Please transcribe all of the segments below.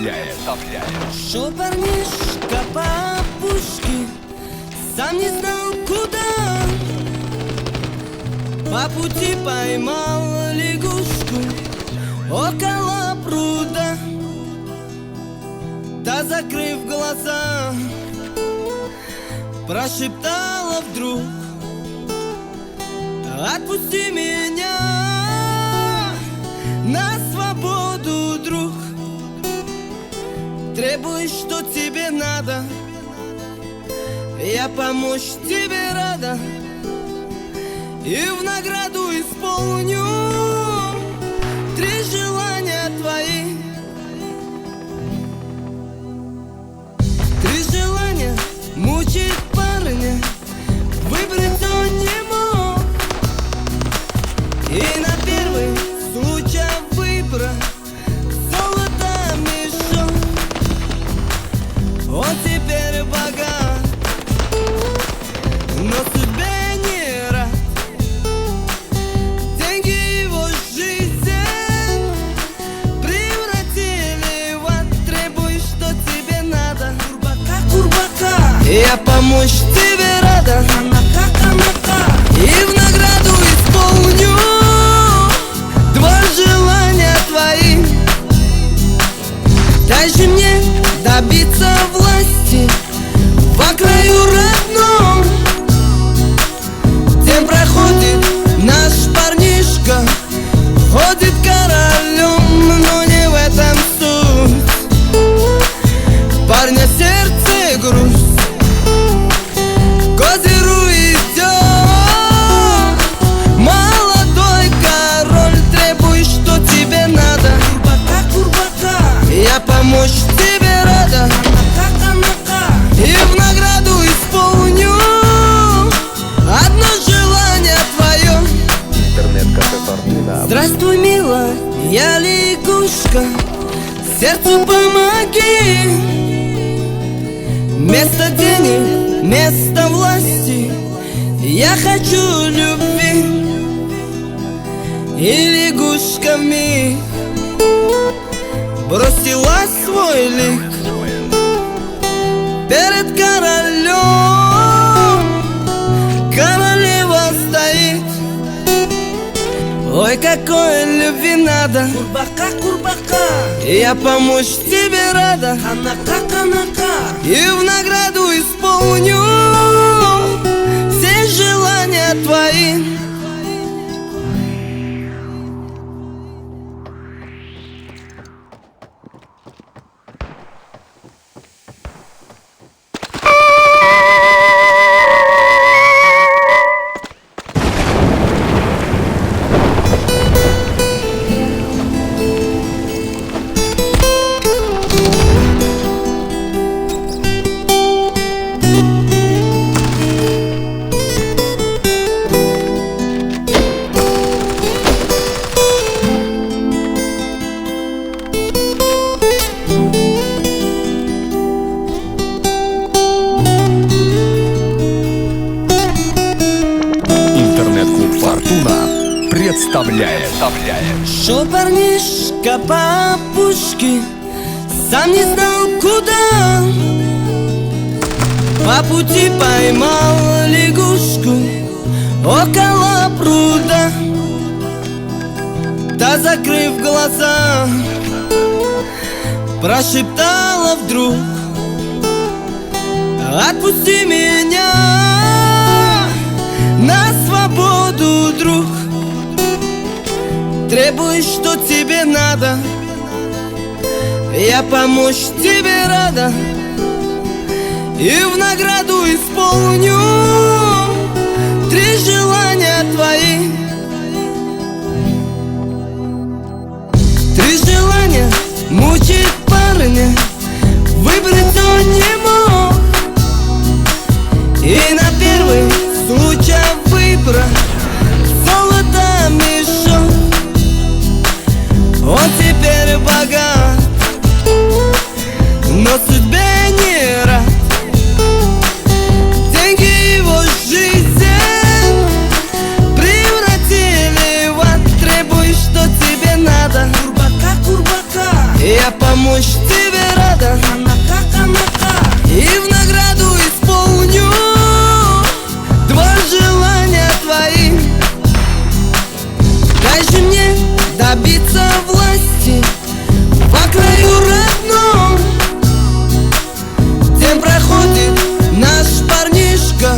представляет. Шел парнишка по пушке, сам не знал куда. По пути поймал лягушку около пруда. Та, закрыв глаза, прошептала вдруг: отпусти меня на свободу, друг. Требуешь, что тебе надо, я помочь тебе рада, и в награду исполню 3 желания твои. 3 желания мучает парня, выбрать он не мог, и на первый случай выбора золото мешок. Он теперь богат, но судьбе не рад. Деньги его жизнь превратили в ад. Требуешь, что тебе надо, курбака, я помочь тебе рада, и в награду исполню 2 желания твои. Дай же мне добиться власти по краю родном. День проходит, наш парнишка ходит королем, но не в этом суть. Парня сердце грусть, к озеру идет молодой король. Требуешь, что тебе надо, я помочь тебе рада, и в награду исполню 1 желание твое. Интернет-кафе Фортуна. Здравствуй, милая, я лягушка, сердцу помоги. Вместо денег, вместо власти я хочу любви. И лягушка вмиг бросила свой лик перед королем. Королева стоит: ой, какой любви надо, курбака, я помочь тебе рада, и в награду исполню все желания твои. Представляет. Шел парнишка по пушке, сам не знал куда. По пути поймал лягушку около пруда. Та, закрыв глаза, прошептала вдруг: отпусти меня на свободу, друг. Требуешь, что тебе надо, я помочь тебе рада, и в награду исполню 3 желания твои. 3 желания мучает парня, выбрать он не мог, и на первый случай выбора золото мешок. Он теперь богат, но судьбе не рад. Деньги его жизнь превратили Дай же мне добиться власти по краю родном. День проходит, наш парнишка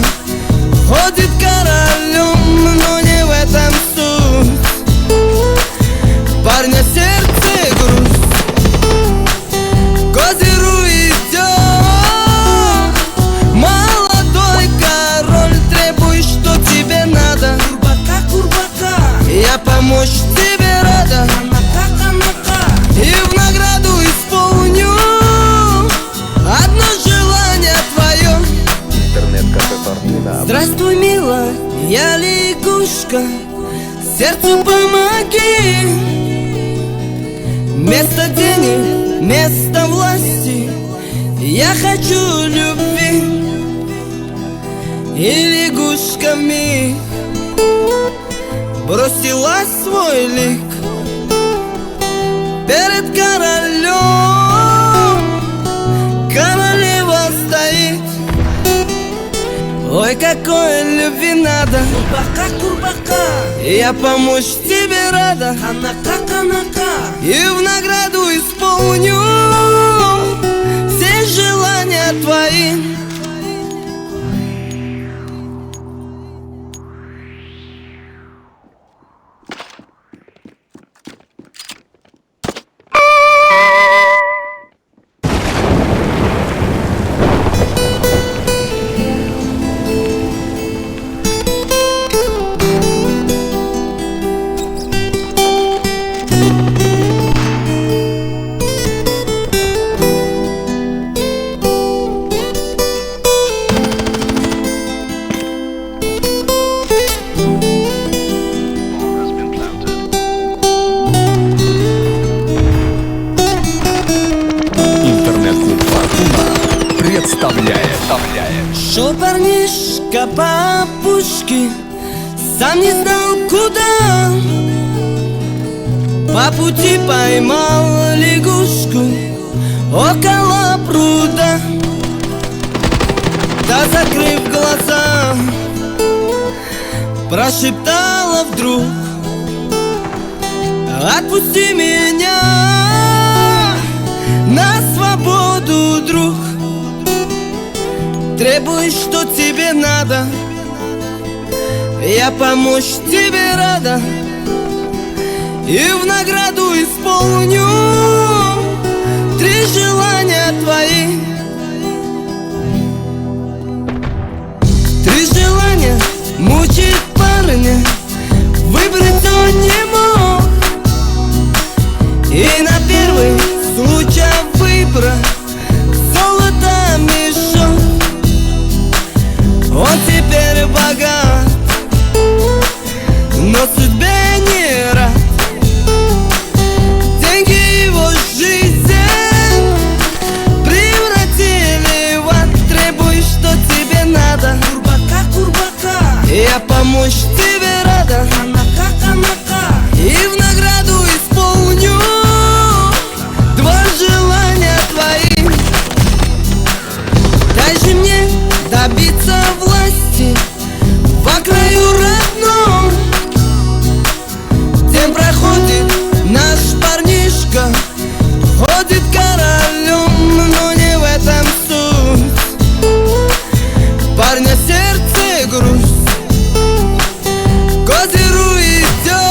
ходит королем, но не в этом суть. Парня сердце грусть, к озеру идет. Молодой король, требуй, что тебе надо. Курбака, курбака, я помочь тебе рада. И в награду исполню одно желание твое. Интернет-кафе Фортуна. Здравствуй, милая, я лягушка, сердцу помоги. Место денег, место власти, я хочу любви. И лягушка вмиг бросила свой лик перед королем. Королева стоит, ой, какой любви надо. Курбака, курбака, я помочь тебе рада. Анака, канака, и в награду исполню все желания твои. Интернет-клуб Фортуна представляет. Шел парнишка по опушке, сам не знал куда. По пути поймал лягушку около пруда. Та, закрыв глаза, прошептала вдруг: отпусти меня на свободу, друг. Требуй, что тебе надо, я помочь тебе рада. И в награду исполню 3 желания твои. 3 желания мучит парня, выбрать он не мог. И на первый случай выбора золото мешок. Он теперь богат, но судьбе не рад. Деньги его жизнь превратили в ад. Требуй, что тебе надо. Курбака, курбака, я помочь тебе рада. Анака, канака, и в награду исполню 2 желания твои. Дай же мне добиться власти по краю родном. День проходит, наш парнишка ходит королем, но не в этом суть. Парня сердце грусть, к озеру идет.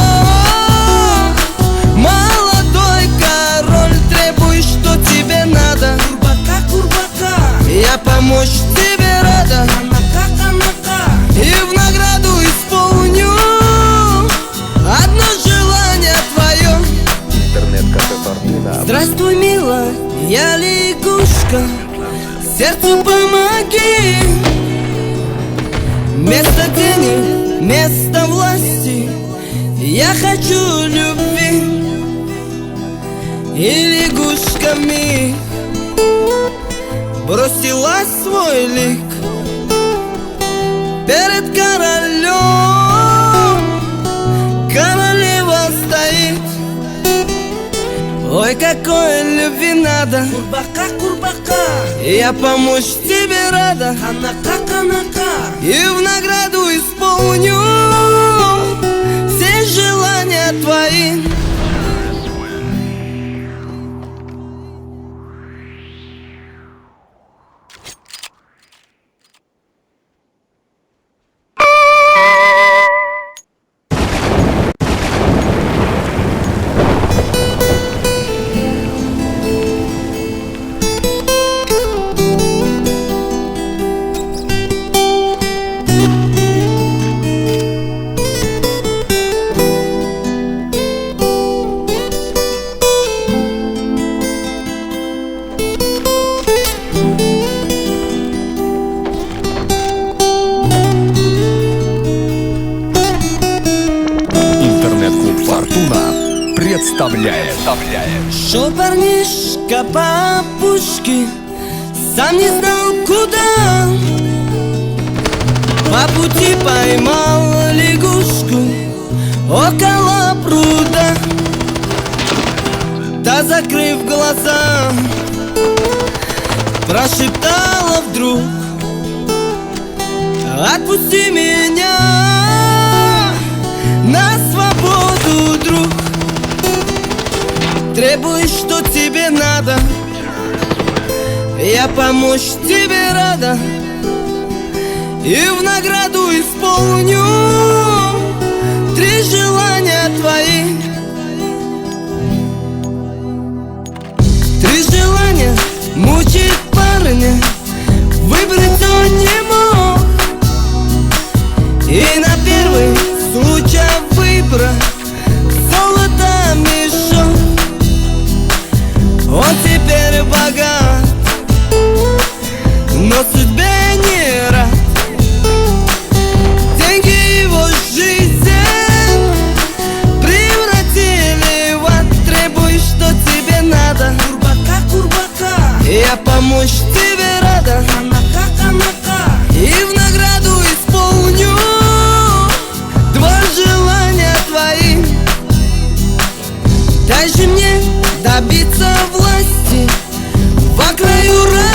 Молодой король, требуй, что тебе надо. Курбака, курбака, я помочь тебе рада. Анака, канака, и в награду исполню одно желание твое. Интернет-кафе Фортуна. Здравствуй, милая, я лягушка, сердцу помоги. Место денег, место власти, я хочу любви. И лягушка вмиг бросила свой лик перед королем. Королева стоит, ой, какой любви надо. Курбака, курбака, я помочь тебе рада. Анака, канака, и в награду исполню все желания твои. Интернет-клуб «Фортуна» представляет. Шел парнишка по опушке, сам не знал куда. По пути поймал лягушку около пруда. Та, закрыв глаза, прошептала вдруг: отпусти меня на свободу, друг. Требуешь, что тебе надо, я помочь тебе рада, и в награду исполню 3 желания твои. 3 желания мучает парня, выбрать он не мог, и на первый случай выбора золото мешок. Он теперь богат, но судьбе не рад. Деньги его жизнь превратили в ад. Требуй, что тебе надо, курбака, я помочь тебе рада, и в награду исполню 2 желания твои. Дай же мне добиться власти во краю рая.